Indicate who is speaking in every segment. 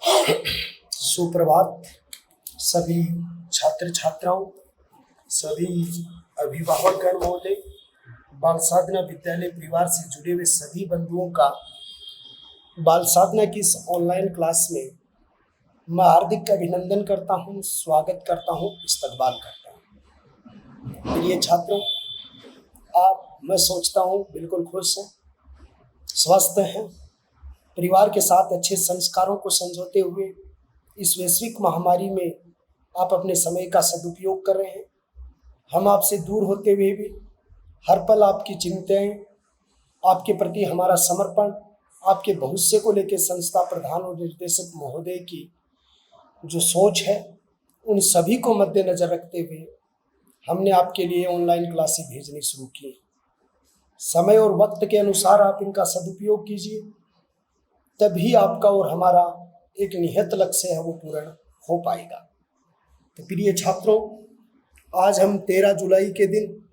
Speaker 1: सुप्रभात सभी छात्र छात्राओं, सभी अभिभावकगण महोदय, बाल साधना विद्यालय परिवार से जुड़े हुए सभी बंधुओं का बाल साधना की इस ऑनलाइन क्लास में मैं हार्दिक अभिनंदन करता हूं, स्वागत करता हूं, इस्तकबाल करता हूं। प्रिय छात्रों, मैं सोचता हूं बिल्कुल खुश हैं, स्वस्थ हैं, परिवार के साथ अच्छे संस्कारों को संजोते हुए इस वैश्विक महामारी में आप अपने समय का सदुपयोग कर रहे हैं। हम आपसे दूर होते हुए भी हर पल आपकी चिंताएं, आपके प्रति हमारा समर्पण, आपके भविष्य को लेकर संस्था प्रधान और निर्देशक महोदय की जो सोच है, उन सभी को मद्देनजर रखते हुए हमने आपके लिए ऑनलाइन क्लासें भेजनी शुरू की। समय और वक्त के अनुसार आप इनका सदुपयोग कीजिए, तभी आपका और हमारा एक निहित लक्ष्य है वो पूर्ण हो पाएगा। तो प्रिय छात्रों, आज हम 13 जुलाई के दिन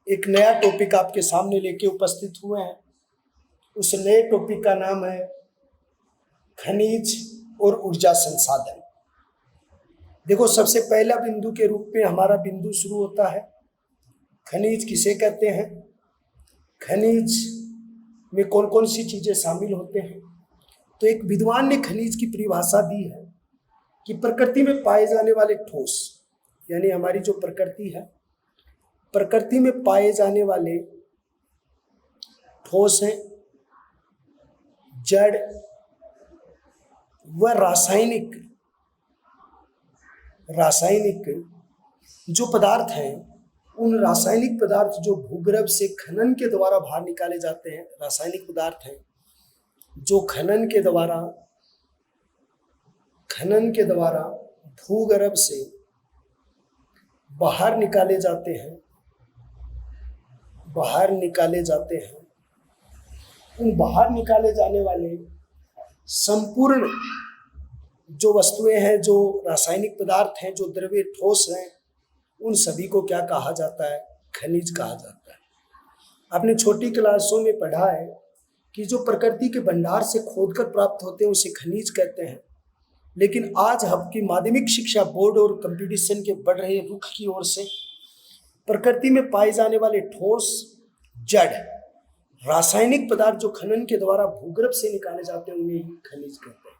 Speaker 1: एक नया टॉपिक आपके सामने लेके उपस्थित हुए हैं। उस नए टॉपिक का नाम है खनिज और ऊर्जा संसाधन। देखो, सबसे पहला बिंदु के रूप में हमारा बिंदु शुरू होता है खनिज किसे कहते हैं, खनिज में कौन कौन सी चीजें शामिल होते हैं। तो एक विद्वान ने खनिज की परिभाषा दी है कि प्रकृति में पाए जाने वाले ठोस, यानी हमारी जो प्रकृति है, प्रकृति में पाए जाने वाले ठोस हैं, जड़ व रासायनिक जो पदार्थ हैं, उन रासायनिक पदार्थ जो भूगर्भ से खनन के द्वारा बाहर निकाले जाते हैं, रासायनिक पदार्थ हैं जो खनन के द्वारा भूगर्भ से बाहर निकाले जाते हैं, उन बाहर निकाले जाने वाले संपूर्ण जो वस्तुएं हैं, जो रासायनिक पदार्थ हैं, जो द्रव्य ठोस हैं, उन सभी को क्या कहा जाता है, खनिज कहा जाता है। आपने छोटी क्लासों में पढ़ा है कि जो प्रकृति के भंडार से खोदकर प्राप्त होते हैं उसे खनिज कहते हैं। लेकिन आज आपकी माध्यमिक शिक्षा बोर्ड और कंपटीशन के बढ़ रहे रुख की ओर से प्रकृति में पाए जाने वाले ठोस, जड़, रासायनिक पदार्थ जो खनन के द्वारा भूगर्भ से निकाले जाते हैं उन्हें ही खनिज कहते हैं।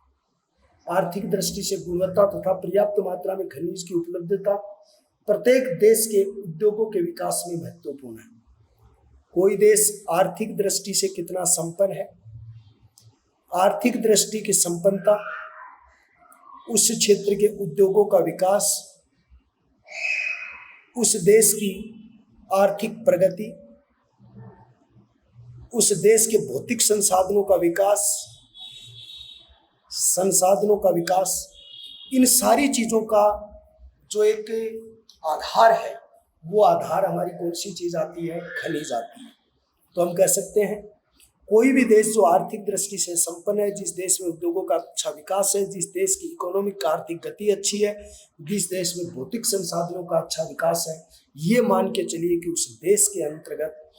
Speaker 1: आर्थिक दृष्टि से गुणवत्ता तथा पर्याप्त मात्रा में खनिज की उपलब्धता प्रत्येक देश के उद्योगों के विकास में महत्वपूर्ण है। कोई देश आर्थिक दृष्टि से कितना संपन्न है, आर्थिक दृष्टि की संपन्नता, उस क्षेत्र के उद्योगों का विकास, उस देश की आर्थिक प्रगति, उस देश के भौतिक संसाधनों का विकास, इन सारी चीजों का जो एक आधार है, वो आधार हमारी कौन सी चीज आती है, खनिज आती है। तो हम कह सकते हैं कोई भी देश जो आर्थिक दृष्टि से संपन्न है, जिस देश में उद्योगों का अच्छा विकास है, जिस देश की इकोनॉमिक आर्थिक गति अच्छी है, जिस देश में भौतिक संसाधनों का अच्छा विकास है, ये मान के चलिए कि उस देश के अंतर्गत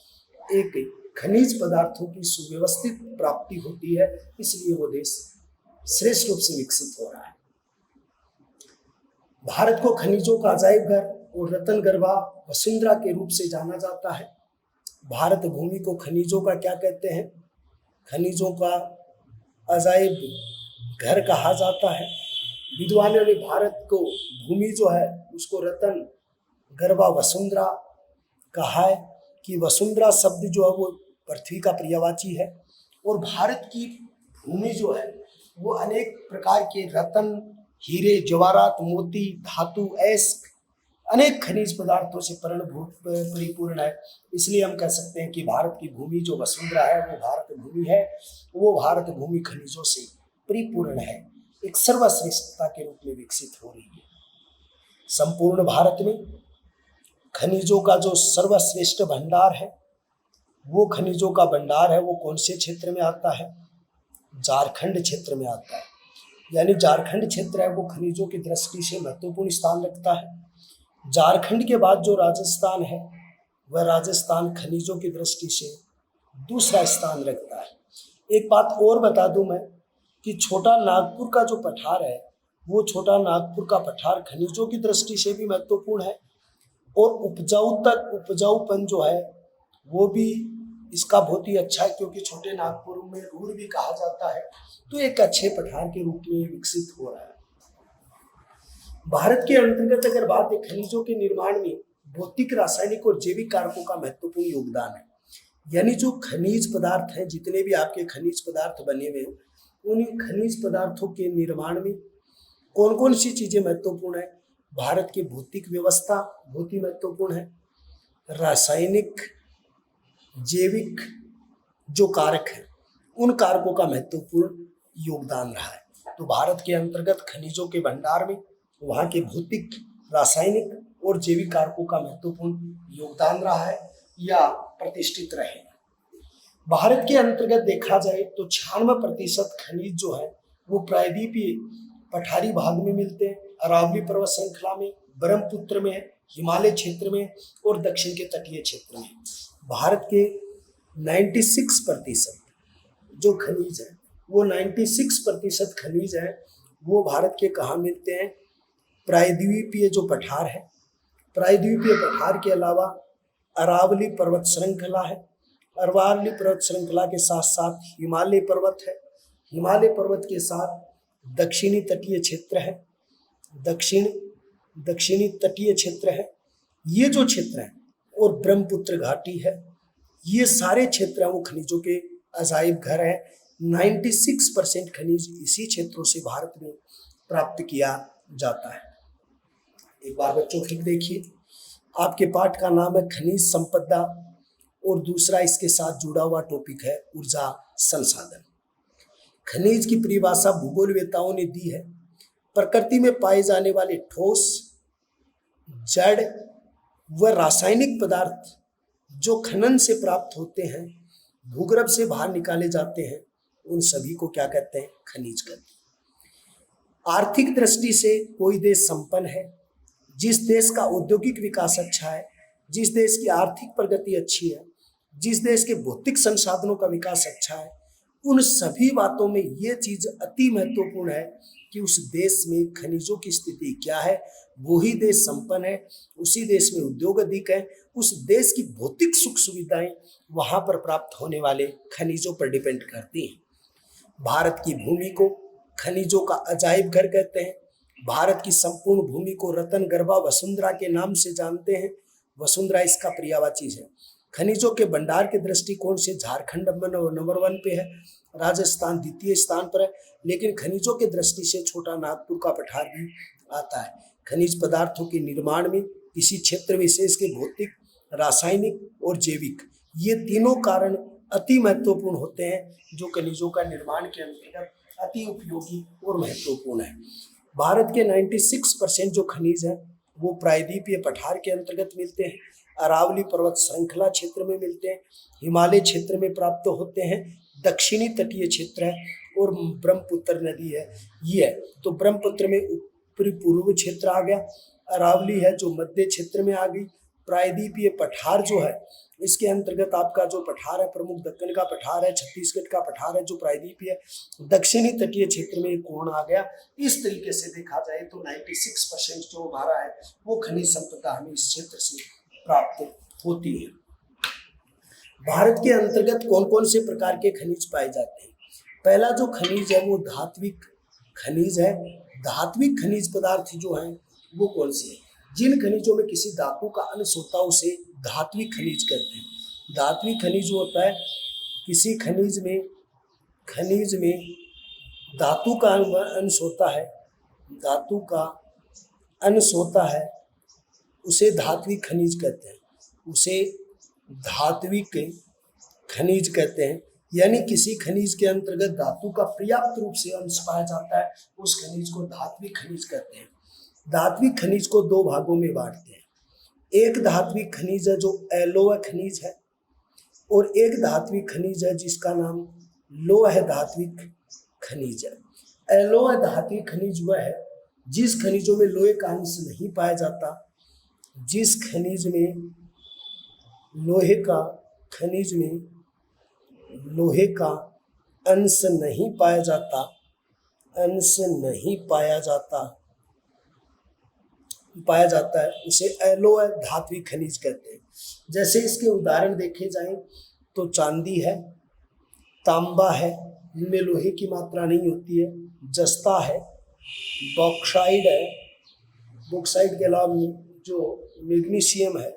Speaker 1: एक खनिज पदार्थों की सुव्यवस्थित प्राप्ति होती है, इसलिए वो देश श्रेष्ठ रूप से विकसित हो रहा है। भारत को खनिजों का अजायब घर और रतन गर्भा वसुंधरा के रूप से जाना जाता है। भारत भूमि को खनिजों का क्या कहते हैं, खनिजों का अजायब घर कहा जाता है। विद्वानों ने भारत को भूमि जो है उसको रतन गर्भा वसुंधरा कहा है कि वसुंधरा शब्द जो है वो पृथ्वी का पर्यायवाची है, और भारत की भूमि जो है वो अनेक प्रकार के रतन, हीरे, जवाहरात, मोती, धातु, ऐश्क, अनेक खनिज पदार्थों से परिपूर्ण है। इसलिए हम कह सकते हैं कि भारत की भूमि जो वसुंधरा है वो भारत भूमि है, वो भारत भूमि खनिजों से परिपूर्ण है, एक सर्वश्रेष्ठता के रूप में विकसित हो रही है। संपूर्ण भारत में खनिजों का जो सर्वश्रेष्ठ भंडार है, वो खनिजों का भंडार है, वो कौन से क्षेत्र में आता है, झारखंड क्षेत्र में आता है। यानी झारखंड क्षेत्र है वो खनिजों की दृष्टि से महत्वपूर्ण स्थान रखता है। झारखंड के बाद जो राजस्थान है, वह राजस्थान खनिजों की दृष्टि से दूसरा स्थान रखता है। एक बात और बता दूं मैं कि छोटा नागपुर का जो पठार है, वो छोटा नागपुर का पठार खनिजों की दृष्टि से भी महत्वपूर्ण है और उपजाऊपन जो है वो भी इसका बहुत ही अच्छा है, क्योंकि छोटे नागपुर में रूर भी कहा जाता है। तो एक अच्छे पठार के रूप में विकसित हो रहा है। भारत के अंतर्गत अगर बात है, खनिजों के निर्माण में भौतिक, रासायनिक और जैविक कारकों का महत्वपूर्ण योगदान है। यानी जो खनिज पदार्थ हैं, जितने भी आपके खनिज पदार्थ बने हुए हैं, उन खनिज पदार्थों के निर्माण में कौन कौन सी चीजें महत्वपूर्ण है? भारत की भौतिक व्यवस्था बहुत ही महत्वपूर्ण है। रासायनिक, जैविक जो कारक हैं, उन कारकों का महत्वपूर्ण योगदान रहा है। तो भारत के अंतर्गत खनिजों के भंडार में वहाँ के भौतिक, रासायनिक और जैविक कारकों का महत्वपूर्ण योगदान रहा है या प्रतिष्ठित रहे। भारत के अंतर्गत देखा जाए तो 96% खनिज जो है वो प्रायद्वीपीय पठारी भाग में मिलते हैं। अरावली पर्वत श्रृंखला में, ब्रह्मपुत्र में, हिमालय क्षेत्र में और दक्षिण के तटीय क्षेत्र में। भारत के 96% जो खनिज है, वो 96% खनिज है, वो भारत के कहाँ मिलते हैं? प्रायद्वीपीय जो पठार है, प्रायद्वीपीय पठार के अलावा अरावली पर्वत श्रृंखला है। अरावली पर्वत श्रृंखला के साथ साथ हिमालय पर्वत है। हिमालय पर्वत के साथ दक्षिणी तटीय क्षेत्र है, दक्षिणी तटीय क्षेत्र है, ये जो क्षेत्र है, और ब्रह्मपुत्र घाटी है। ये सारे क्षेत्र वो खनिजों के अजायब घर है। 96% खनिज इसी क्षेत्रों से भारत में प्राप्त किया जाता है। एक बार बच्चों ठीक देखिए, आपके पाठ का नाम है खनिज संपदा और दूसरा इसके साथ जुड़ा हुआ टॉपिक है ऊर्जा संसाधन। खनिज की परिभाषा भूगोलवेताओं ने दी है। प्रकृति में पाए जाने वाले ठोस, जड़ व रासायनिक पदार्थ जो खनन से प्राप्त होते हैं, भूगर्भ से बाहर निकाले जाते हैं, उन सभी को क्या कहते हैं? खनिज कहते हैं। आर्थिक दृष्टि से कोई देश संपन्न है, जिस देश का औद्योगिक विकास अच्छा है, जिस देश की आर्थिक प्रगति अच्छी है, जिस देश के भौतिक संसाधनों का विकास अच्छा है, उन सभी बातों में ये चीज अति महत्वपूर्ण है कि उस देश में खनिजों की स्थिति क्या है। वही देश संपन्न है, उसी देश में उद्योग अधिक है, उस देश की भौतिक सुख सुविधाएं वहां पर प्राप्त होने वाले खनिजों पर डिपेंड करती हैं। भारत की भूमि को खनिजों का अजायब घर कहते हैं। भारत की संपूर्ण भूमि को रतन गर्भा वसुंधरा के नाम से जानते हैं। वसुंधरा इसका पर्यायवाची है। खनिजों के भंडार के दृष्टिकोण से झारखंड नंबर 1 पे है, राजस्थान द्वितीय स्थान पर है, लेकिन खनिजों के दृष्टि से छोटा नागपुर का पठार भी आता है। खनिज पदार्थों के निर्माण में किसी क्षेत्र विशेष के भौतिक, रासायनिक और जैविक, ये तीनों कारण अति महत्वपूर्ण होते हैं, जो खनिजों का निर्माण के अंतर्गत अति उपयोगी और महत्वपूर्ण है। भारत के 96% जो खनिज है वो प्रायद्वीपीय पठार के अंतर्गत मिलते हैं, अरावली पर्वत श्रृंखला क्षेत्र में मिलते हैं, हिमालय क्षेत्र में प्राप्त होते हैं, दक्षिणी तटीय क्षेत्र है और ब्रह्मपुत्र नदी है ये है। तो ब्रह्मपुत्र में उत्तरी पूर्व क्षेत्र आ गया, अरावली है जो मध्य क्षेत्र में आ गई, प्रायद्वीपीय पठार जो है इसके अंतर्गत आपका जो पठार है, प्रमुख दक्कन का पठार है, छत्तीसगढ़ का पठार है जो प्रायद्वीपीय है, दक्षिणी तटीय क्षेत्र में एक कोण आ गया। इस तरीके से देखा जाए तो 96% जो हमारा है वो खनिज संपदा हमें इस क्षेत्र से प्राप्त होती है। भारत के अंतर्गत कौन कौन से प्रकार के खनिज पाए जाते हैं? पहला जो खनिज है वो धात्विक खनिज है। धात्विक खनिज पदार्थ जो हैं वो कौन से हैं? जिन खनिजों में किसी धातु का अंश होता है उसे धात्विक खनिज कहते हैं। धात्विक खनिज होता है किसी खनिज में धातु का अंश होता है, धातु का अंश होता है, उसे धात्विक खनिज कहते हैं, उसे धात्विक खनिज कहते हैं। यानी किसी खनिज के अंतर्गत धातु का पर्याप्त रूप से अंश पाया जाता है, उस खनिज को धात्विक खनिज कहते हैं। धात्विक खनिज को दो भागों में बांटते हैं। एक धात्विक खनिज है जो एलोह खनिज है और एक धात्विक खनिज है जिसका नाम लोह धात्विक खनिज है। एलोह धात्विक खनिज वह है जिस खनिजों में लोहे का अंश नहीं पाया जाता, जिस खनिज में लोहे का अंश नहीं पाया जाता अंश नहीं पाया जाता है उसे एलोय धात्विक खनिज कहते हैं। जैसे इसके उदाहरण देखे जाएं तो चांदी है, तांबा है, इनमें लोहे की मात्रा नहीं होती है, जस्ता है, बॉक्साइड है, बॉक्साइड के अलावा जो मैग्नीशियम है,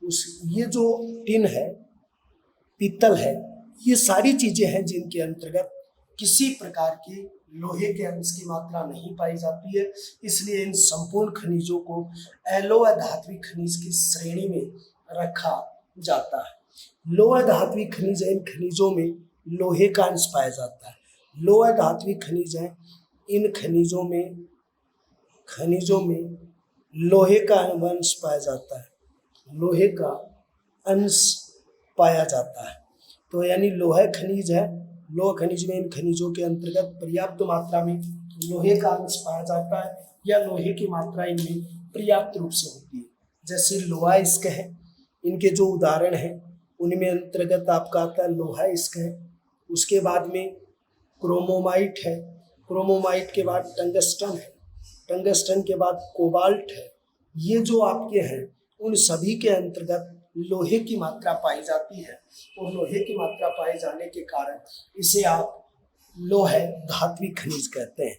Speaker 1: ये जो टिन है, पीतल है, ये सारी चीजें हैं जिनके अंतर्गत किसी प्रकार के लोहे के अंश की मात्रा नहीं पाई जाती है। इसलिए इन संपूर्ण खनिजों को एलोय धात्विक खनिज की श्रेणी में रखा जाता है। लोह धात्विक खनिज है, इन खनिजों में लोहे का अंश पाया जाता है। लोह धात्विक खनिज है, इन खनिजों में लोहे का अंश पाया जाता है, लोहे का अंश पाया जाता है। तो यानी लोह खनिज है, लोह खनिज में इन खनिजों के अंतर्गत पर्याप्त मात्रा में लोहे का अंश पाया जाता है या लोहे की मात्रा इनमें पर्याप्त रूप से होती है। जैसे लोहा इस्क है, इनके जो उदाहरण हैं उनमें अंतर्गत आपका आता है लोहा इस्क है, उसके बाद में क्रोमोमाइट है, क्रोमोमाइट के बाद टंगस्टन है, टंगस्टन के बाद कोबाल्ट है। ये जो आपके हैं उन सभी के अंतर्गत लोहे की मात्रा पाई जाती है और लोहे की मात्रा पाए जाने के कारण इसे आप लोह धात्विक खनिज कहते हैं।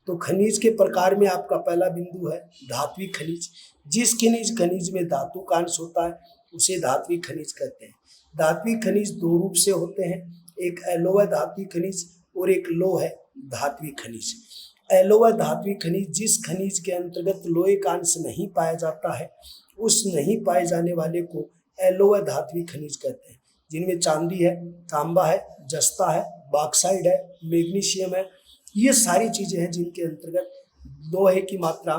Speaker 1: तो खनिज के प्रकार में आपका पहला बिंदु है धात्विक खनिज। जिस खनिज में धातु का अंश होता है उसे धात्विक खनिज कहते हैं। धात्विक खनिज दो रूप से होते हैं, एक एलोय धात्विक खनिज और एक लोह धात्विक खनिज। एलोय धात्विक खनिज जिस खनिज के अंतर्गत लोहे का अंश नहीं पाया जाता है उस नहीं पाए जाने वाले को एलोय धात्विक खनिज कहते हैं, जिनमें चांदी है, तांबा है, जस्ता है, बॉक्साइड है, मैग्नीशियम है। ये सारी चीजें हैं जिनके अंतर्गत लोहे की मात्रा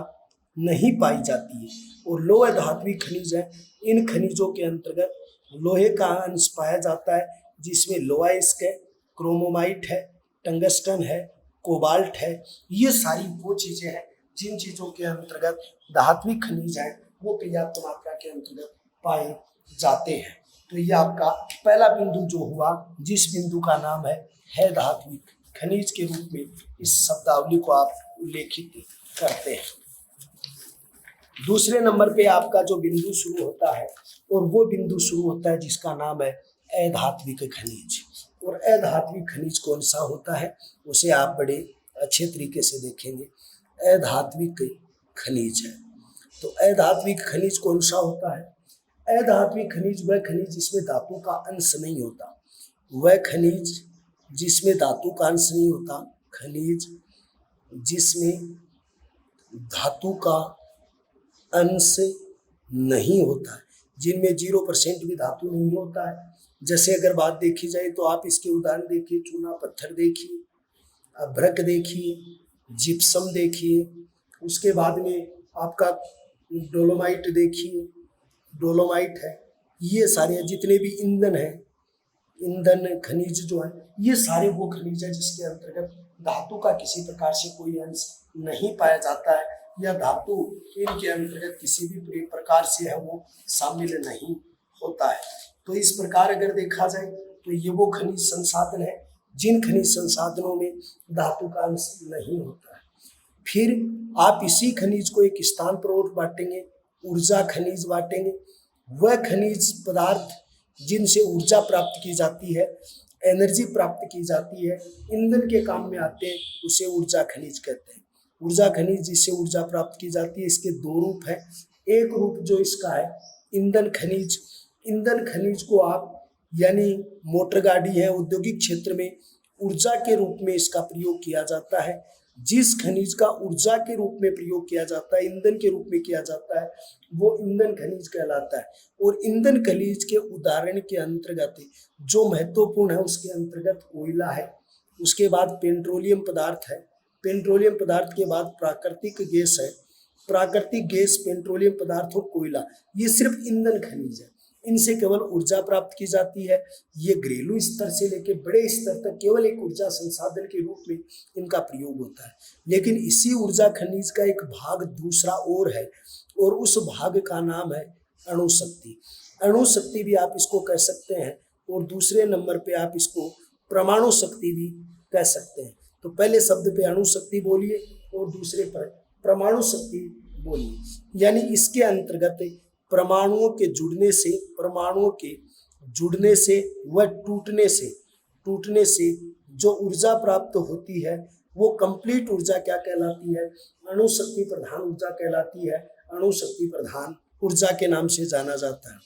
Speaker 1: नहीं पाई जाती है। और लोह धात्विक खनिज है, इन खनिजों के अंतर्गत लोहे का अंश पाया जाता है, जिसमें लोहा इस्क है, क्रोमोमाइट है, टंगस्टन है, कोबाल्ट है। ये सारी वो चीजें हैं जिन चीजों के अंतर्गत धात्विक खनिज है वो पर्याप्त मात्रा के अंतर्गत पाए जाते हैं। तो ये आपका पहला बिंदु जो हुआ, जिस बिंदु का नाम है धात्विक खनिज के रूप में इस शब्दावली को आप उल्लेखित करते हैं। दूसरे नंबर पे आपका जो बिंदु शुरू होता है और वो बिंदु शुरू होता है जिसका नाम है अधात्विक खनिज। और अधात्विक खनिज कौन सा होता है उसे आप बड़े अच्छे तरीके से देखेंगे। अधात्विक खनिज है, तो अधात्विक खनिज कौन सा होता है? अधात्विक खनिज वह खनिज जिसमें धातु का अंश नहीं होता, वह खनिज जिसमें धातु का अंश नहीं होता, खनिज जिसमें धातु का अंश नहीं होता है, जिनमें 0% भी धातु नहीं होता है। जैसे अगर बात देखी जाए तो आप इसके उदाहरण देखिए, चूना पत्थर देखिए, अभ्रक देखिए, जिप्सम देखिए, उसके बाद में आपका डोलोमाइट देखिए, डोलोमाइट है। ये सारे जितने भी ईंधन है, ईंधन खनिज जो है, ये सारे वो खनिज है जिसके अंतर्गत धातु का किसी प्रकार से कोई अंश नहीं पाया जाता है या धातु इनके अंतर्गत किसी भी प्रकार से है वो शामिल नहीं होता है। तो इस प्रकार अगर देखा जाए तो ये वो खनिज संसाधन है जिन खनिज संसाधनों में धातु का अंश नहीं होता है। फिर आप इसी खनिज को एक स्थान पर और बांटेंगे, ऊर्जा खनिज बांटेंगे। वह खनिज पदार्थ जिनसे ऊर्जा प्राप्त की जाती है, एनर्जी प्राप्त की जाती है, ईंधन के काम में आते हैं, उसे ऊर्जा खनिज कहते हैं। ऊर्जा खनिज जिससे ऊर्जा प्राप्त की जाती है, इसके दो रूप है। एक रूप जो इसका है ईंधन खनिज। ईंधन खनिज को आप यानी मोटर गाड़ी है, औद्योगिक क्षेत्र में ऊर्जा के रूप में इसका प्रयोग किया जाता है। जिस खनिज का ऊर्जा के रूप में प्रयोग किया जाता है, ईंधन के रूप में किया जाता है, वो ईंधन खनिज कहलाता है। और ईंधन खनिज के उदाहरण के अंतर्गत जो महत्वपूर्ण है उसके अंतर्गत कोयला है, उसके बाद पेट्रोलियम पदार्थ है, पेट्रोलियम पदार्थ के बाद प्राकृतिक गैस है, प्राकृतिक गैस, पेट्रोलियम पदार्थ और कोयला, ये सिर्फ ईंधन खनिज है। इनसे केवल ऊर्जा प्राप्त की जाती है। ये घरेलू स्तर से लेकर बड़े स्तर तक केवल एक ऊर्जा संसाधन के रूप में इनका प्रयोग होता है। लेकिन इसी ऊर्जा खनिज का एक भाग दूसरा और है और उस भाग का नाम है अणुशक्ति। अणुशक्ति भी आप इसको कह सकते हैं और दूसरे नंबर पे आप इसको परमाणु शक्ति भी कह सकते हैं। तो तो पहले शब्द पे अणु शक्ति बोलिए और दूसरे पर परमाणु शक्ति बोलिए। यानी इसके अंतर्गत परमाणुओं के जुड़ने से व टूटने से जो ऊर्जा प्राप्त होती है वो कंप्लीट ऊर्जा क्या कहलाती है? अणु शक्ति प्रधान ऊर्जा कहलाती है। अणु शक्ति प्रधान ऊर्जा के नाम से जाना जाता है।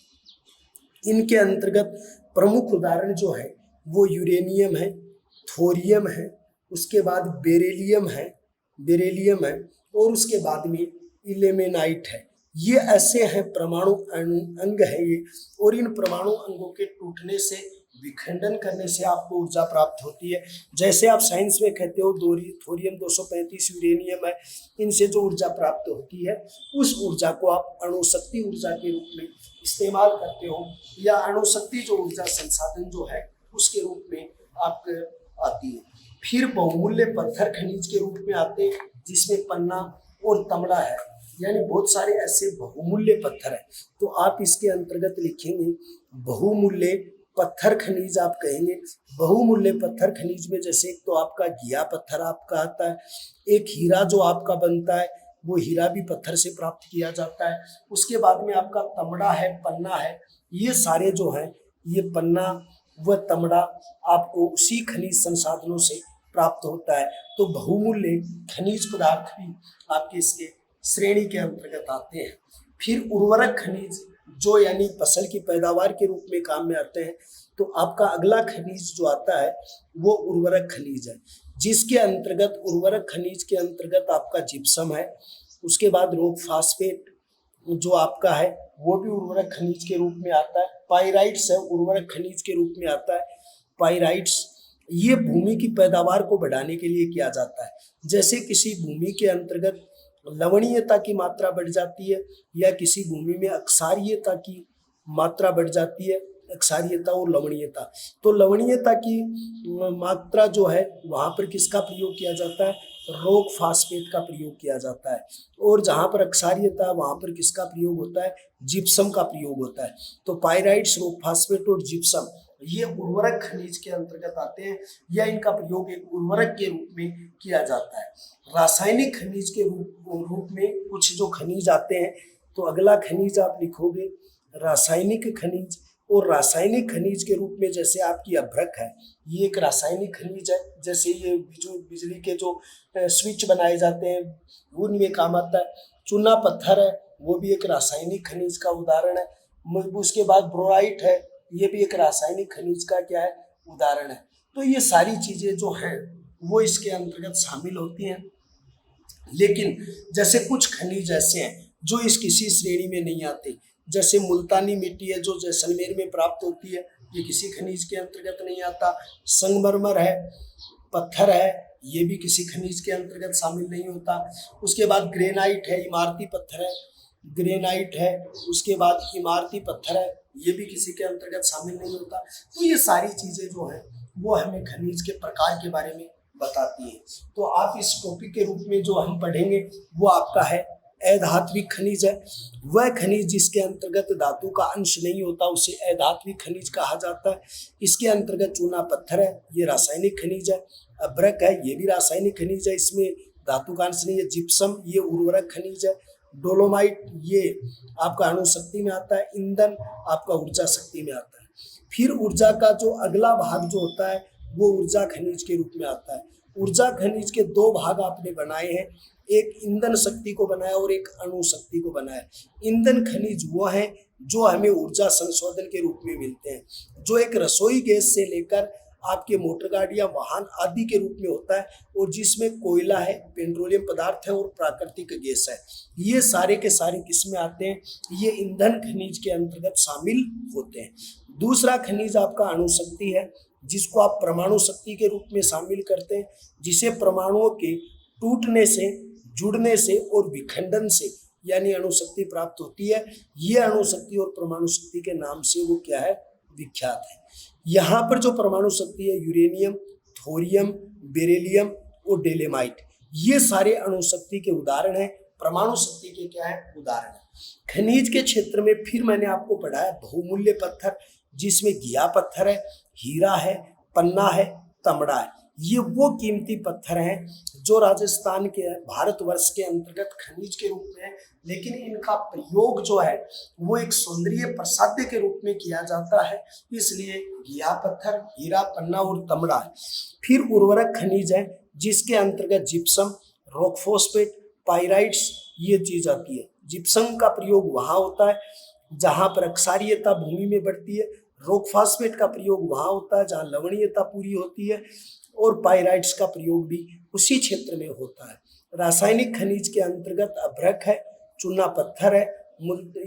Speaker 1: इनके अंतर्गत प्रमुख उदाहरण जो है वो यूरेनियम है, थोरियम है, उसके बाद बेरिलियम है और उसके बाद में इल्मेनाइट है। ये ऐसे हैं परमाणु अंग है ये, और इन परमाणु अंगों के टूटने से, विखंडन करने से आपको ऊर्जा प्राप्त होती है। जैसे आप साइंस में कहते हो थोरियम 235 यूरेनियम है, इनसे जो ऊर्जा प्राप्त होती है उस ऊर्जा को आप अणुशक्ति ऊर्जा के रूप में इस्तेमाल करते हो, या अणुशक्ति जो ऊर्जा संसाधन जो है उसके रूप में आपको आती है। फिर बहुमूल्य पत्थर खनिज के रूप में आते हैं जिसमें पन्ना और तमड़ा है, यानी बहुत सारे ऐसे बहुमूल्य पत्थर है। तो आप इसके अंतर्गत लिखेंगे बहुमूल्य पत्थर खनिज। आप कहेंगे बहुमूल्य पत्थर खनिज में जैसे एक तो आपका घिया पत्थर आपका आता है, एक हीरा जो आपका बनता है वो हीरा भी पत्थर से प्राप्त किया जाता है। उसके बाद में आपका तमड़ा है, पन्ना है, ये सारे जो है ये पन्ना व तमड़ा आपको उसी खनिज संसाधनों से प्राप्त होता है। तो बहुमूल्य खनिज पदार्थ भी आपके इसके श्रेणी के अंतर्गत आते हैं। फिर उर्वरक खनिज जो यानी फसल की पैदावार के रूप में काम में आते हैं। तो आपका अगला खनिज जो आता है वो उर्वरक खनिज है, जिसके अंतर्गत उर्वरक खनिज के अंतर्गत आपका जिप्सम है, उसके बाद रॉक फास्फेट जो आपका है वो भी उर्वरक खनिज के रूप में आता है। पाइराइट्स है उर्वरक खनिज के रूप में आता है। पाइराइट्स ये भूमि की पैदावार को बढ़ाने के लिए किया जाता है। जैसे किसी भूमि के अंतर्गत लवणीयता की मात्रा बढ़ जाती है या किसी भूमि में अक्षारीयता की मात्रा बढ़ जाती है, अक्षारीयता और लवणीयता, तो लवणीयता की मात्रा जो है वहाँ पर किसका प्रयोग किया जाता है? रॉक फास्फेट का प्रयोग किया जाता है। और जहाँ पर अक्षारीयता वहाँ पर किसका प्रयोग होता है? जिप्सम का प्रयोग होता है। तो पाइराइट्स, रॉक फास्फेट और जिप्सम ये उर्वरक खनिज के अंतर्गत आते हैं, या इनका प्रयोग एक उर्वरक के रूप में किया जाता है। रासायनिक खनिज के रूप में कुछ जो खनिज आते हैं, तो अगला खनिज आप लिखोगे रासायनिक खनिज। और रासायनिक खनिज के रूप में जैसे आपकी अभ्रक है, ये एक रासायनिक खनिज है। जैसे ये बिजली के जो स्विच बनाए जाते हैं उनमें काम आता है। चूना पत्थर है वो भी एक रासायनिक खनिज का उदाहरण है। उसके बाद बोराइट है, ये भी एक रासायनिक खनिज का क्या है? उदाहरण है। तो ये सारी चीजें जो हैं वो इसके अंतर्गत शामिल होती हैं। लेकिन जैसे कुछ खनिज ऐसे हैं जो इस किसी श्रेणी में नहीं आते, जैसे मुल्तानी मिट्टी है जो जैसलमेर में प्राप्त होती है, ये किसी खनिज के अंतर्गत नहीं आता। संगमरमर है, पत्थर है, ये भी किसी खनिज के अंतर्गत शामिल नहीं होता। उसके बाद ग्रेनाइट है, इमारती पत्थर है, ग्रेनाइट है, उसके बाद इमारती पत्थर है, ये भी किसी के अंतर्गत शामिल नहीं होता। तो ये सारी चीजें जो हैं वो हमें खनिज के प्रकार के बारे में बताती है। तो आप इस टॉपिक के रूप में जो हम पढ़ेंगे वो आपका है अधात्विक खनिज है। वह खनिज जिसके अंतर्गत धातु का अंश नहीं होता उसे अधात्विक खनिज कहा जाता है। इसके अंतर्गत चूना पत्थर है, ये रासायनिक खनिज है। अभ्रक है, ये भी रासायनिक खनिज है, इसमें धातु का अंश नहीं है। जिप्सम ये उर्वरक खनिज है। डोलोमाइट ये आपका अणु शक्ति में आता है। ईंधन आपका ऊर्जा शक्ति में आता है। फिर ऊर्जा का जो अगला भाग जो होता है वो ऊर्जा खनिज के रूप में आता है। ऊर्जा खनिज के दो भाग आपने बनाए हैं, एक ईंधन शक्ति को बनाया और एक अणु शक्ति को बनाया। ईंधन खनिज वो है जो हमें ऊर्जा संशोधन के रूप में मिलते हैं, जो एक रसोई गैस से लेकर आपके मोटर गाड़ियां, वाहन आदि के रूप में होता है, और जिसमें कोयला है, पेट्रोलियम पदार्थ है और प्राकृतिक गैस है। ये सारे के सारे किसमें आते हैं? ये ईंधन खनिज के अंतर्गत शामिल होते हैं। दूसरा खनिज आपका अणु शक्ति है, जिसको आप परमाणु शक्ति के रूप में शामिल करते हैं, जिसे परमाणुओं के टूटने से, जुड़ने से और विखंडन से यानी अणु शक्ति प्राप्त होती है। ये अणु शक्ति और परमाणु शक्ति के नाम से वो क्या है? विख्यात है। यहाँ पर जो परमाणु शक्ति है यूरेनियम, थोरियम, बेरिलियम और डेलेमाइट, ये सारे अणु शक्ति के उदाहरण हैं। परमाणु शक्ति के क्या है? उदाहरण है। खनिज के क्षेत्र में फिर मैंने आपको पढ़ाया बहुमूल्य पत्थर, जिसमें घिया पत्थर है, हीरा है, पन्ना है, तमड़ा है। ये वो कीमती पत्थर हैं जो राजस्थान के भारतवर्ष के अंतर्गत खनिज के रूप में है, लेकिन इनका प्रयोग जो है वो एक सौंदर्य प्रसाद्य के रूप में किया जाता है, इसलिए घिया पत्थर, हीरा, पन्ना और तमड़ा है। फिर उर्वरक खनिज है जिसके अंतर्गत जिप्सम, रॉक फॉस्फेट, पाइराइट्स ये चीज आती है। जिप्सम का प्रयोग वहां होता है जहां पर अक्षारीयता भूमि में बढ़ती है, रॉक फॉस्फेट का प्रयोग वहां होता है जहां लवणीयता पूरी होती है, और पाइराइट्स का प्रयोग भी उसी क्षेत्र में होता है। रासायनिक खनिज के अंतर्गत अभ्रक है, चूना पत्थर है,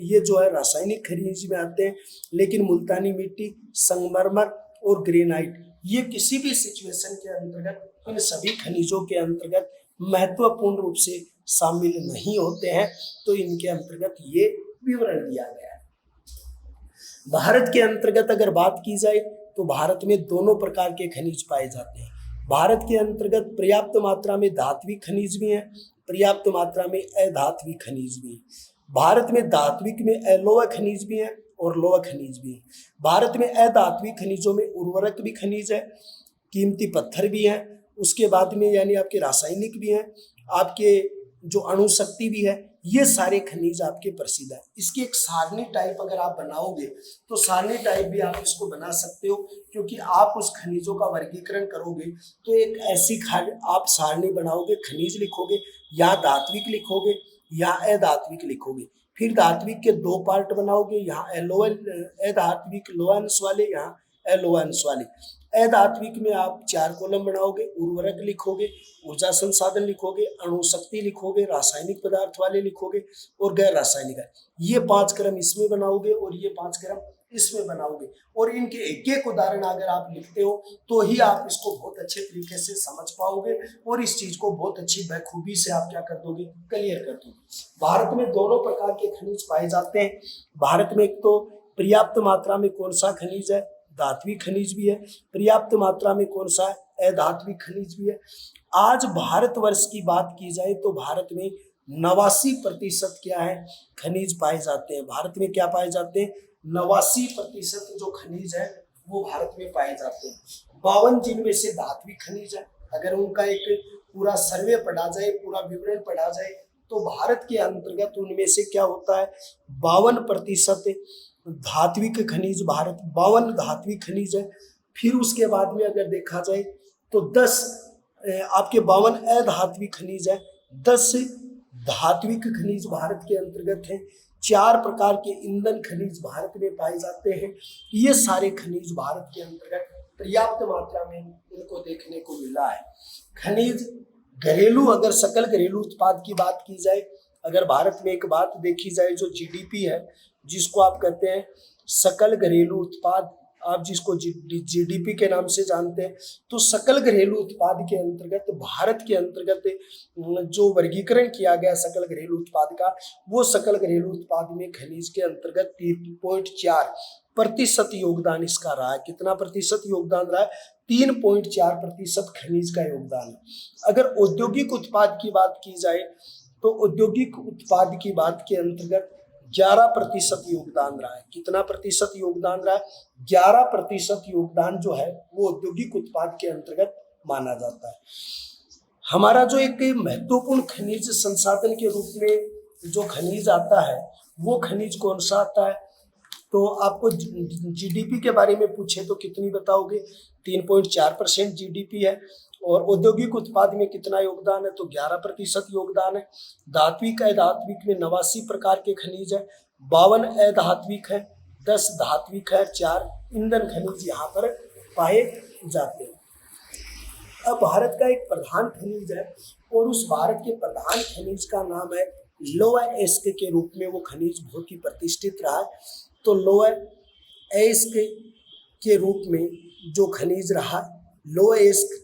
Speaker 1: ये जो है रासायनिक खनिज में आते हैं, लेकिन मुल्तानी मिट्टी, संगमरमर और ग्रेनाइट ये किसी भी सिचुएशन के अंतर्गत, इन सभी खनिजों के अंतर्गत महत्वपूर्ण रूप से शामिल नहीं होते हैं, तो इनके अंतर्गत ये विवरण दिया गया है। भारत के अंतर्गत अगर बात की जाए तो भारत में दोनों प्रकार के खनिज पाए जाते हैं। भारत के अंतर्गत पर्याप्त मात्रा में धात्विक खनिज भी हैं, पर्याप्त मात्रा में अधात्विक खनिज भी हैं। भारत में धात्विक में अलोह खनिज भी हैं और लोह खनिज भी हैं। भारत में अधात्विक खनिजों में उर्वरक भी खनिज है, कीमती पत्थर भी हैं, उसके बाद में यानी आपके रासायनिक भी हैं, आपके जो अणुशक्ति भी है, ये सारे खनिज आपके प्रसिद्ध है। इसकी एक सारणी टाइप अगर आप बनाओगे तो सारणी टाइप भी आप इसको बना सकते हो, क्योंकि आप उस खनिजों का वर्गीकरण करोगे तो एक ऐसी आप सारणी बनाओगे, खनिज लिखोगे, या धात्विक लिखोगे या अधात्विक लिखोगे। फिर धात्विक के दो पार्ट बनाओगे, यहाँ अधात्विक लोह अंश वाले, यहाँ अलोह अंश वाले। अधात्विक में आप 4 कॉलम बनाओगे, उर्वरक लिखोगे, ऊर्जा संसाधन लिखोगे, अणुशक्ति लिखोगे, रासायनिक पदार्थ वाले लिखोगे और गैर रासायनिक। ये 5 क्रम इसमें बनाओगे और ये 5 क्रम इसमें बनाओगे, और इनके एक एक उदाहरण अगर आप लिखते हो तो ही आप इसको बहुत अच्छे तरीके से समझ पाओगे और इस चीज को बहुत अच्छी बखूबी से आप क्या कर दोगे, क्लियर कर दोगे। भारत में दोनों प्रकार के खनिज पाए जाते हैं। भारत में एक तो पर्याप्त मात्रा में कौन सा खनिज है, धात्विक खनिज भी है, पर्याप्त मात्रा में कौन सा है, अधात्विक खनिज भी है। आज भारतवर्ष की बात की जाए तो भारत में 89% क्या है, खनिज पाए जाते हैं। भारत में क्या पाए जाते हैं, 89% जो खनिज है वो भारत में पाए जाते हैं। 52 जिनमें से धात्विक खनिज है। अगर उनका एक पूरा सर्वे पढ़ा जाए, पूरा विवरण पढ़ा जाए तो भारत के अंतर्गत उनमें से क्या होता है, 52% धात्विक खनिज, भारत 52 धात्विक खनिज है। फिर उसके बाद में अगर देखा जाए तो 10 आपके 52 अधात्विक खनिज है, 10 धात्विक खनिज भारत के अंतर्गत हैं। 4 प्रकार के ईंधन खनिज भारत में पाए जाते हैं। ये सारे खनिज भारत के अंतर्गत पर्याप्त मात्रा में इनको देखने को मिला है। खनिज घरेलू, अगर सकल घरेलू उत्पाद की बात की जाए, अगर भारत में एक बात देखी जाए जो जीडीपी है, जिसको आप कहते हैं सकल घरेलू उत्पाद, आप जिसको जीडीपी के नाम से जानते हैं, तो सकल घरेलू उत्पाद के अंतर्गत भारत के अंतर्गत जो वर्गीकरण किया गया सकल घरेलू उत्पाद का, वो सकल घरेलू उत्पाद में खनिज के अंतर्गत 3.4% योगदान इसका रहा है। कितना प्रतिशत योगदान रहा है, 3.4% खनिज का योगदान है। अगर औद्योगिक उत्पाद की बात की जाए तो औद्योगिक उत्पाद की बात के अंतर्गत 11% योगदान रहा है। कितना प्रतिशत योगदान रहा है, 11% योगदान जो है वो औद्योगिक उत्पाद के अंतर्गत माना जाता है। हमारा जो एक महत्वपूर्ण खनिज संसाधन के रूप में जो खनिज आता है वो खनिज कौन सा आता है, तो आपको जीडीपी के बारे में पूछे तो कितनी बताओगे, 3.4% जीडीपी है। और औद्योगिक उत्पाद में कितना योगदान है, तो 11% योगदान है। धात्विक अधात्विक में 89 प्रकार के खनिज है, 52 अधात्विक है, 10 धात्विक है, 4 ईंधन खनिज यहाँ पर पाए जाते हैं। अब भारत का एक प्रधान खनिज है और उस भारत के प्रधान खनिज का नाम है लोह एस्क के रूप में वो खनिज बहुत ही प्रतिष्ठित रहा है। तो लोह एस्क के रूप में जो खनिज रहा, लोह एस्क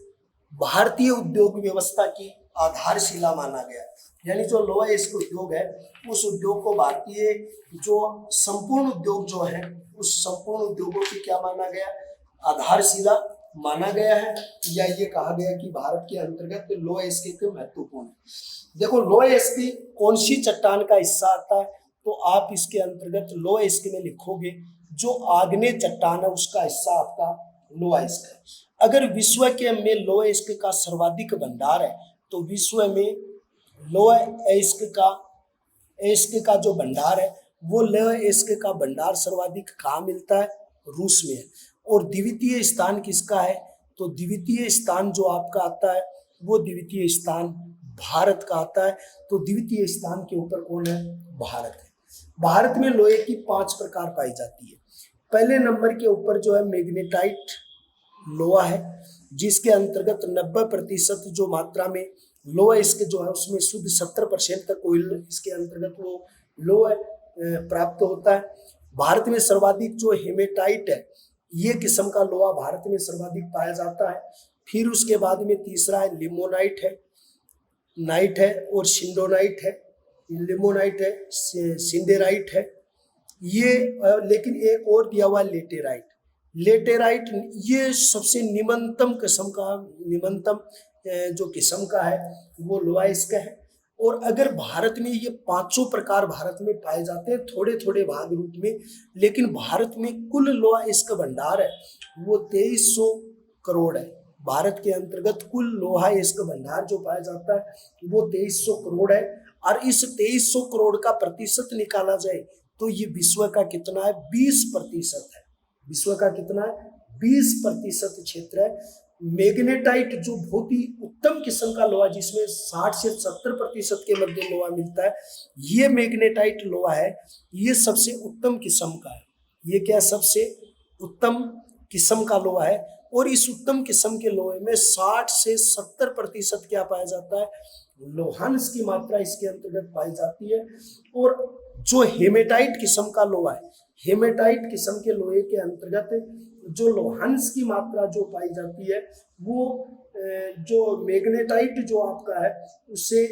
Speaker 1: भारतीय उद्योग व्यवस्था की आधारशिला माना गया। यानी जो लोह एस्क उद्योग है उस उद्योग को भारतीय जो संपूर्ण उद्योग जो है उस संपूर्ण उद्योगों की क्या माना गया, आधारशिला माना गया है, या ये कहा गया कि भारत के अंतर्गत लोह एस्क के महत्वपूर्ण है। देखो लोह एस्क कौन सी चट्टान का हिस्सा आता है, तो आप इसके अंतर्गत लोह एस्क में लिखोगे जो आग्नेय चट्टान है उसका हिस्सा आपका लोह एस्क है। अगर विश्व के में लोह अयस्क का सर्वाधिक भंडार है तो विश्व में लोह अयस्क का जो भंडार है वो लोह अयस्क का भंडार सर्वाधिक कहाँ मिलता है? रूस में है। और द्वितीय स्थान किसका है? तो द्वितीय स्थान जो आपका आता है वो द्वितीय स्थान भारत का आता है। तो द्वितीय स्थान के ऊपर कौन है? भारत है। भारत में लोहे की 5 प्रकार पाई जाती है। पहले नंबर के ऊपर जो है मैग्नेटाइट लोहा है, जिसके अंतर्गत 90% जो मात्रा में लोहा इसके जो है उसमें शुद्ध 70% तक ऑयल इसके अंतर्गत वो लोहा प्राप्त होता है। भारत में सर्वाधिक जो हेमेटाइट है ये किस्म का लोहा भारत में सर्वाधिक पाया जाता है। फिर उसके बाद में तीसरा है लिमोनाइट है, नाइट है और सिंडोनाइट है, लिमोनाइट है, सिंडेराइट है ये। लेकिन एक और दिया हुआ लेटेराइट। लेटेराइट ये सबसे निम्नतम किस्म का, निम्नतम जो किस्म का है वो लोहा इसका है। और अगर भारत में ये 5 प्रकार भारत में पाए जाते हैं थोड़े थोड़े भाग रूप में, लेकिन भारत में कुल लोहा इसका भंडार है वो 2300 करोड़ है। भारत के अंतर्गत कुल लोहा इसका भंडार जो पाया जाता है वो 2300 करोड़ है। और इस 2300 करोड़ का प्रतिशत निकाला जाए तो ये विश्व का कितना है? 20% है। विश्व का कितना है? 20% क्षेत्र है। मैग्नेटाइट जो बहुत ही उत्तम किस्म का लोहा जिसमें 60 से 70% के मध्य लोहा मिलता है, ये मैग्नेटाइट लोहा है, ये सबसे उत्तम किस्म का है। ये क्या? सबसे उत्तम किस्म का लोहा है। और इस उत्तम किस्म के लोहे में 60 से 70% क्या पाया जाता है? लोहांश की मात्रा इसके अंतर्गत पाई जाती है। और जो हेमेटाइट किस्म का लोहा है, हेमेटाइट किस्म के लोहे के अंतर्गत जो लोहांश की मात्रा जो पाई जाती है वो जो मैग्नेटाइट जो आपका है उससे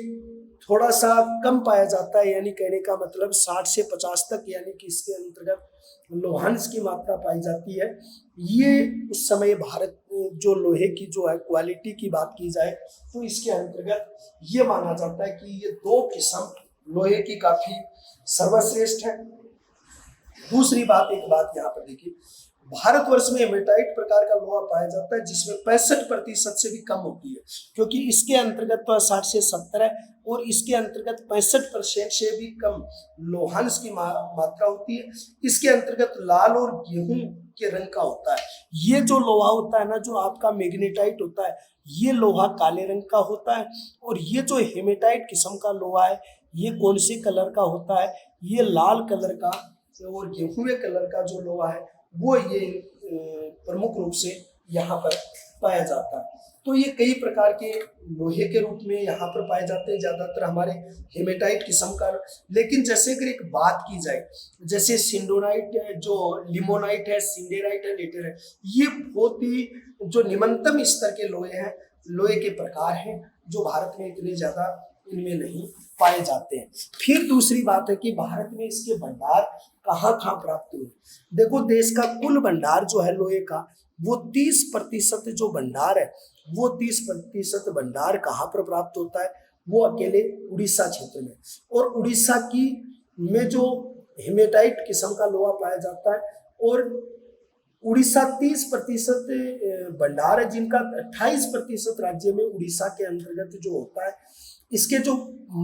Speaker 1: थोड़ा सा कम पाया जाता है। यानी कहने का मतलब 60 से 50 तक, यानी कि इसके अंतर्गत लोहांश की मात्रा पाई जाती है। ये उस समय भारत जो लोहे की जो है क्वालिटी की बात की जाए तो इसके अंतर्गत ये माना जाता है कि ये 2 किस्म लोहे की काफी सर्वश्रेष्ठ है। दूसरी बात, एक बात यहाँ पर देखिए, भारतवर्ष में हेमेटाइट प्रकार का लोहा पाया जाता है जिसमें 65% से भी कम होती है, क्योंकि इसके अंतर्गत तो 60 से 70 है और इसके अंतर्गत 65% से भी कम लोहांश की मात्रा होती है। इसके अंतर्गत लाल और गेहूं के रंग का होता है। ये जो लोहा होता है ना, जो आपका मैग्नेटाइट होता है, ये लोहा काले रंग का होता है। और ये जो हेमेटाइट किस्म का लोहा है ये कौन से कलर का होता है? ये लाल कलर का और गेहूं कलर का जो लोहा है वो ये प्रमुख रूप से यहाँ पर पाया जाता है। तो ये कई प्रकार के लोहे के रूप में यहाँ पर पाए जाते हैं, ज्यादातर हमारे हेमेटाइट किस्म का। लेकिन जैसे अगर एक बात की जाए, जैसे सिंडोनाइट है, जो लिमोनाइट है, सिंडेराइट है, लेटर है, ये बहुत ही जो निम्नतम स्तर के लोहे हैं, लोहे के प्रकार हैं जो भारत में इतने ज्यादा इनमें नहीं पाए जाते हैं। फिर दूसरी बात है कि भारत में इसके भंडार कहाँ कहाँ प्राप्त हुए। देखो, देश का कुल भंडार जो है लोहे का वो 30% जो भंडार है वो 30% भंडार कहाँ पर प्राप्त होता है? वो अकेले उड़ीसा क्षेत्र में। और उड़ीसा की में जो हेमेटाइट किस्म का लोहा पाया जाता है और उड़ीसा 30% भंडार है, जिनका 28% राज्य में उड़ीसा के अंतर्गत जो होता है। इसके जो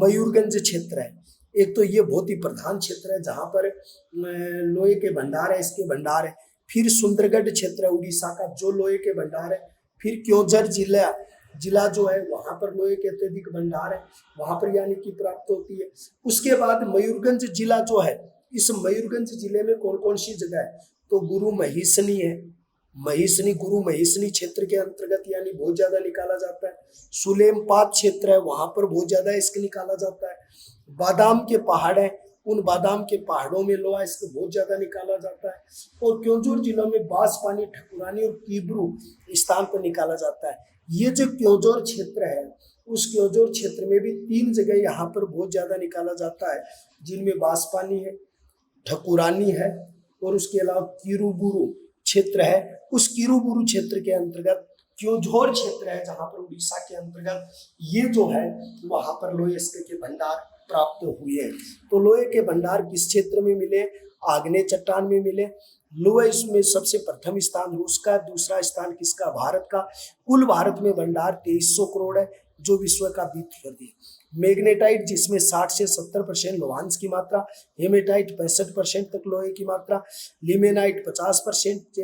Speaker 1: मयूरगंज क्षेत्र है, एक तो ये बहुत ही प्रधान क्षेत्र है जहाँ पर लोहे के भंडार है, इसके भंडार है। फिर सुंदरगढ़ क्षेत्र है उड़ीसा का, जो लोहे के भंडार है। फिर क्योंझर जिला जो है वहाँ पर लोहे के अत्यधिक भंडार है, वहाँ पर यानी कि प्राप्त होती है। उसके बाद मयूरगंज जिला जो है, इस मयूरगंज जिले में कौन कौन सी जगह है? तो गुरु महीसनी है, गुरु महीसनी क्षेत्र के अंतर्गत यानी बहुत ज्यादा निकाला जाता है। सुलेमपात क्षेत्र है, वहां पर बहुत ज्यादा इसके निकाला जाता है। बादाम के पहाड़ है, उन बादाम के पहाड़ों में लोहा इसको बहुत ज्यादा निकाला जाता है। और क्योंझर जिलों में बांसपानी, ठकुरानी और कीबरू स्थान पर निकाला जाता है। ये जो क्योंझर क्षेत्र है, उस क्योंझर क्षेत्र में भी 3 जगह यहाँ पर बहुत ज्यादा निकाला जाता है, जिनमें बांसपानी है, ठकुरानी है और उसके अलावा कीरूबुरु क्षेत्र है। उस कीरूबुरु क्षेत्र के अंतर्गत क्योंझर क्षेत्र है जहां पर उड़ीसा के अंतर्गत ये जो है वहां पर लोहे इसके के भंडार प्राप्त हुए हैं। तो लोहे के भंडार किस क्षेत्र में मिले? आग्नेय चट्टान में मिले। लोहा इसमें सबसे प्रथम स्थान रूस का, दूसरा स्थान किसका, भारत का। कुल भारत में भंडार 2300 करोड़ है, जो विश्व का 20% है। मैग्नेटाइट जिसमें 60 से 70% लोहांश की मात्रा, हेमेटाइट 65% तक लोहे की मात्रा, लिमेनाइट 50%,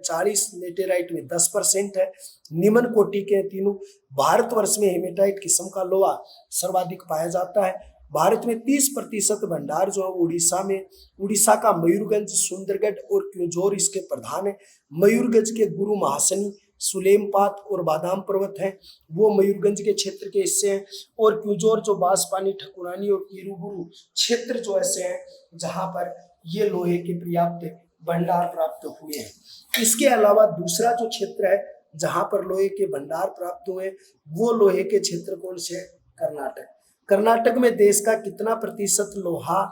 Speaker 1: 40, लेटेराइट में 10% है। निम्न कोटि के तीनों। भारतवर्ष में हेमेटाइट किस्म का लोहा सर्वाधिक पाया जाता है। भारत में 30% भंडार जो है उड़ीसा में, उड़ीसा का मयूरगंज, सुंदरगढ़ और क्योंझार इसके प्रधान है। मयूरगंज के गुरु महासनी, सुलेमपात और बादाम पर्वत हैं, वो मयूरगंज के क्षेत्र के हिस्से हैं। और क्योंझार जो बांसपानी, ठकुरानी और किरूबुरु क्षेत्र जो ऐसे हैं जहां पर ये लोहे के पर्याप्त भंडार प्राप्त हुए हैं। इसके अलावा दूसरा जो क्षेत्र है जहां पर लोहे के भंडार प्राप्त हुए, वो लोहे के क्षेत्र कौन से है, कर्नाटक। कर्नाटक में देश का कितना प्रतिशत लोहा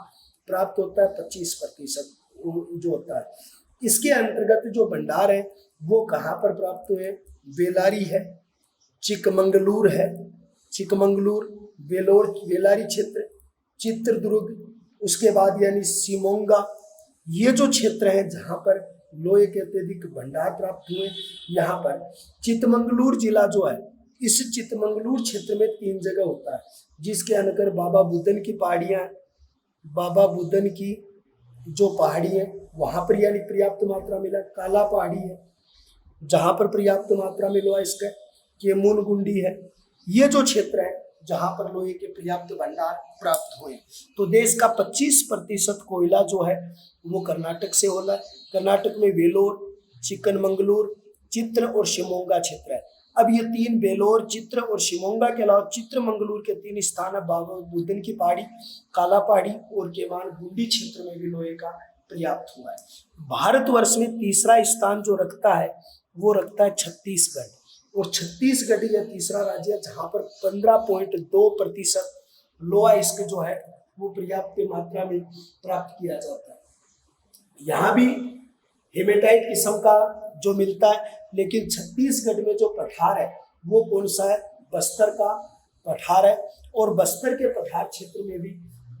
Speaker 1: प्राप्त होता है, 25% जो होता है। इसके अंतर्गत जो भंडार है वो कहाँ पर प्राप्त हुए, बेलारी है, चिकमंगलूर है, चिकमंगलूर, वेलोर, बेलारी क्षेत्र, चित्रदुर्ग, उसके बाद यानी शिमोगा, ये जो क्षेत्र है जहाँ पर लोहे के अत्यधिक भंडार प्राप्त हुए। यहाँ पर चिकमंगलूर जिला जो है, इस चिकमंगलूर क्षेत्र में 3 जगह होता है, जिसके अंदर बाबा बुदन की पहाड़ियाँ, बाबा बुदन की जो पहाड़ी है वहाँ पर यानी पर्याप्त मात्रा मिला। काला पहाड़ी है जहाँ पर पर्याप्त मात्रा में लोहा इसका, केमुन गुंडी है। ये जो क्षेत्र है जहाँ पर लोहे के पर्याप्त भंडार प्राप्त हुए। तो देश का 25% कोयला जो है वो कर्नाटक से हो रहा है। कर्नाटक में वेलोर, चिकमंगलूर, चित्र और शिमोगा क्षेत्र है। अब ये 3 वेलोर, चित्र और शिमोगा के अलावा चित्रमंगलूर के 3 स्थान है, बाबा बुदन की पहाड़ी, काला पहाड़ी और केमान गुंडी क्षेत्र में भी लोहे का पर्याप्त हुआ है। भारतवर्ष में तीसरा स्थान जो रखता है वो रखता है छत्तीसगढ़, और छत्तीसगढ़ यह तीसरा राज्य है जहाँ पर 15.2% लोहा इसके जो है वो पर्याप्त मात्रा में प्राप्त किया जाता है। यहाँ भी हेमेटाइट किस्म का जो मिलता है, लेकिन छत्तीसगढ़ में जो पठार है वो कौन सा है, बस्तर का पठार है। और बस्तर के पठार क्षेत्र में भी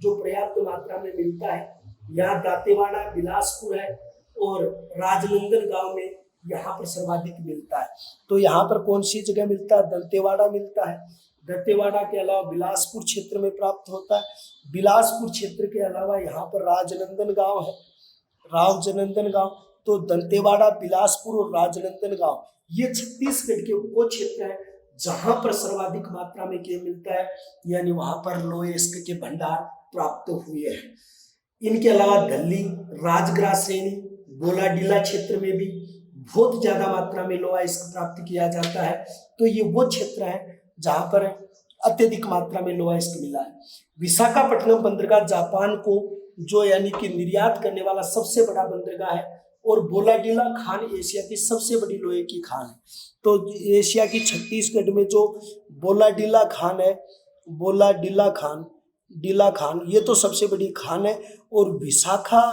Speaker 1: जो पर्याप्त मात्रा में मिलता है, यहाँ दांतेवाड़ा, बिलासपुर है और राजनांदगांव में यहाँ पर सर्वाधिक मिलता है। तो यहाँ पर कौन सी जगह मिलता है, दंतेवाड़ा मिलता है। दंतेवाड़ा के अलावा बिलासपुर क्षेत्र में प्राप्त होता है। बिलासपुर क्षेत्र के अलावा यहाँ पर राजनांदगांव है, राजनांदगांव। तो दंतेवाड़ा, बिलासपुर और राजनांदगांव ये छत्तीसगढ़ के वो क्षेत्र है जहां पर सर्वाधिक मात्रा में क्या मिलता है, यानी वहां पर लोहे के भंडार प्राप्त हुए हैं। इनके अलावा धल्ली, राजगृह श्रेणी, गोलाडीला क्षेत्र में भी बहुत ज्यादा मात्रा में लोहा इसको प्राप्त किया जाता है। तो ये वो क्षेत्र है जहां पर अत्यधिक मात्रा में लोहा इसको मिला है। विशाखापट्टनम बंदरगाह जापान को जो यानी कि निर्यात करने वाला सबसे बड़ा बंदरगाह है, और बोलाडीला खान एशिया की सबसे बड़ी लोहे की खान है। तो एशिया की छत्तीसगढ़ में जो बोलाडीला खान है, बोलाडीला खान, डीला खान, ये तो सबसे बड़ी खान है। और विशाखा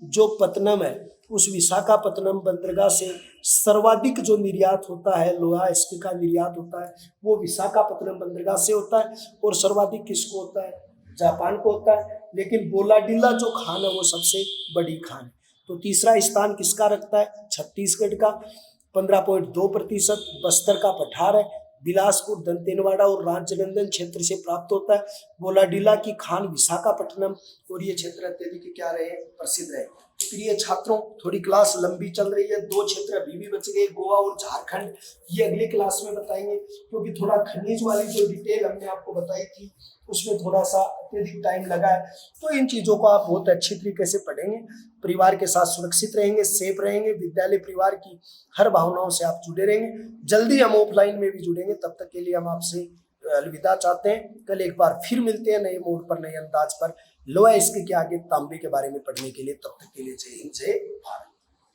Speaker 1: जो पत्तनम है, उस विशाखापट्टनम बंदरगाह से सर्वाधिक जो निर्यात होता है, लोहा इसके का निर्यात होता है, वो विशाखापट्टनम बंदरगाह से होता है। और सर्वाधिक किसको होता है, जापान को होता है। लेकिन बोलाडीला जो खान है वो सबसे बड़ी खान है। तो तीसरा स्थान किसका रखता है, छत्तीसगढ़ का 15.2%, बस्तर का पठार है, बिलासपुर, दंतेवाड़ा और राजनांदगांव क्षेत्र से प्राप्त होता है। बोलाडीला की खान विशाखापट्टनम, और ये क्षेत्र अत्यधिक क्या रहे, प्रसिद्ध रहे। प्रिय छात्रों, थोड़ी क्लास लंबी चल रही है, 2 क्षेत्र अभी भी बच गए, गोवा और झारखंड, ये अगली क्लास में बताएंगे, क्योंकि थोड़ा खनिज वाली जो डिटेल हमने आपको बताई थी उसमें थोड़ा सा अत्यधिक टाइम लगा है। तो इन चीजों को आप बहुत अच्छी तरीके से पढ़ेंगे, परिवार के साथ सुरक्षित रहेंगे, सेफ रहेंगे, विद्यालय परिवार की हर भावनाओं से आप जुड़े रहेंगे। जल्दी हम ऑफलाइन में भी जुड़ेंगे, तब तक के लिए हम आपसे अलविदा चाहते हैं। कल एक बार फिर मिलते हैं नए मोड पर, नए अंदाज पर, लोहा इसके आगे तांबे के बारे में पढ़ने के लिए। तब तक के लिए जय हिंद, जय भारत।